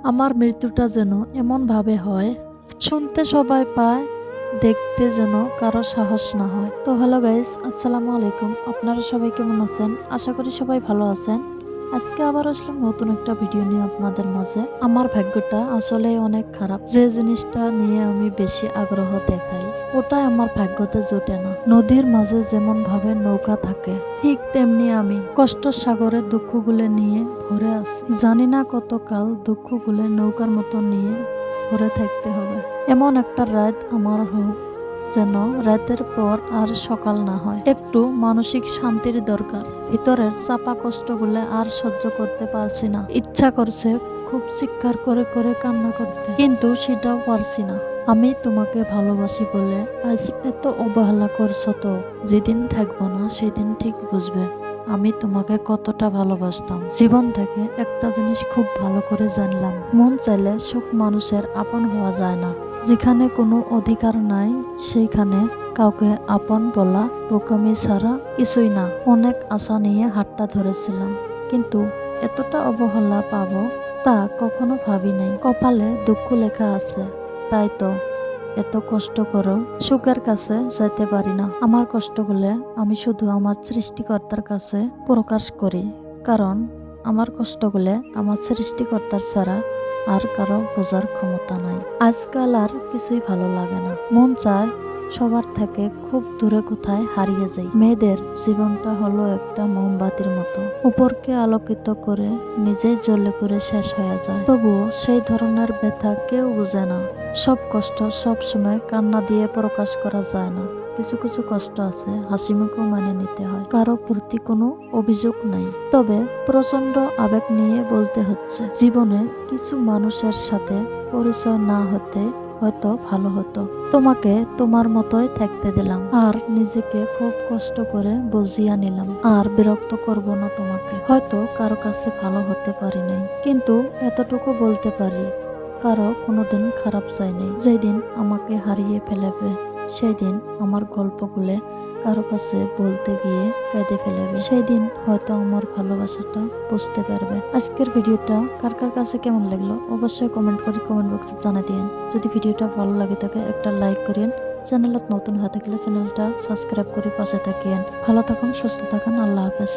আমার মৃত্যুটা যেন এমনভাবে হয়, শুনতে সবাই পায়, দেখতে যেন কারো সাহস না হয়। তো হ্যালো গাইস, আসসালামু আলাইকুম। আপনারা সবাই কেমন আছেন? আশা করি সবাই ভালো আছেন। আজকে আবার আসলাম নতুন একটা ভিডিও নিয়ে আপনাদের মাঝে। আমার ভাগ্যটা আসলে অনেক খারাপ। যে জিনিসটা নিয়ে আমি বেশি আগ্রহ দেখাই ওটা আমার ভাগ্যতে জোটে না। নদীর মাঝে যেমন ভাবে নৌকা থাকে, ঠিক তেমনি আমি কষ্ট সাগরের দুঃখগুলো নিয়ে ভরে আছি। জানি না কতকাল দুঃখগুলো নৌকার মতো নিয়ে ভরে থাকতে হবে। এমন একটা রাত আমার হোক যেন রাতের পর আর সকাল না হয়। একটু মানসিক শান্তির দরকার। ভিতরের চাপা কষ্টগুলো আর সহ্য করতে পারছি না। ইচ্ছা করছে খুব চিৎকার করে করে কান্না করতে, কিন্তু সেটাও পারছি না। আমি তোমাকে ভালোবাসি বলে আজ এত অবহেলা করছো, তো যেদিন থাকবো না সেদিন ঠিক বুঝবে আমি তোমাকে কতটা ভালোবাসতাম। জীবন থেকে একটা জিনিস খুব ভালো করে জানলাম, মন চাইলে সুখ মানুষের আপন হওয়া যায় না। যেখানে কোনো অধিকার নাই সেইখানে কাউকে আপন বলা বোকামি ছাড়া কিছুই না। অনেক আশা নিয়ে হাতটা ধরেছিলাম, কিন্তু এতটা অবহেলা পাবো তা কখনো ভাবি নাই। কপালে দুঃখ লেখা আছে, তাই তো এত কষ্ট করো সুখের কাছে যেতে পারি না। আমার কষ্টগুলো আমি শুধু আমার সৃষ্টিকর্তার কাছে প্রকাশ করি, কারণ আমার কষ্টগুলো আমার সৃষ্টিকর্তার ছাড়া আর কারো বোঝার ক্ষমতা নাই। আজকাল আর কিছুই ভালো লাগে না, মন চায় সবার থেকে খুব দূরে কোথায় হারিয়ে যাই। মেয়েদের জীবনটা হলো একটা মোমবাতির মতো, উপরকে আলোকিত করে নিজেই জ্বলে পুড়ে শেষ হয়ে যায়। তবুও সেই ধরনের ব্যথা কেউ বুঝে না। সব কষ্ট সব সময় কান্না দিয়ে প্রকাশ করা যায় না। কিছু কিছু কষ্ট আছে হাসি মুখেও মানে নিতে হয়। কারো প্রতি কোনো অভিযোগ নাই, তবে প্রচন্ড আবেগ নিয়ে বলতে হচ্ছে, জীবনে কিছু মানুষের সাথে পরিচয় না হতে হয়তো ভালো হতো। তোমাকে তোমার মতোই থাকতে দিলাম, আর নিজেকে খুব কষ্ট করে বুঝিয়ে নিলাম। আর বিরক্ত করব না তোমাকে। হয়তো কারো কাছে ভালো হতে পারি নাই, কিন্তু এতটুকু বলতে পারি কারো কোনোদিন খারাপ চাই নাই। যেদিন আমাকে হারিয়ে ফেলেবে সেই দিন আমার গল্পগুলো কারো কাছে বলতে গিয়ে কেঁদে ফেলেবে। সেই দিন হয়তো আমার ভালোবাসাটা বুঝতে পারবে। আজকের ভিডিওটা কার কার কাছে কেমন লাগলো অবশ্যই কমেন্ট করে কমেন্ট বক্সে জানিয়ে দিন। যদি ভিডিওটা ভালো লাগে থাকে একটা লাইক করেন। চ্যানেলত নতুন হয়ে থাকলে চ্যানেলটা সাবস্ক্রাইব করে পাশে থাকিয়েন। ভালো থাকুন, সুস্থ থাকুন, আল্লাহ হাফেজ।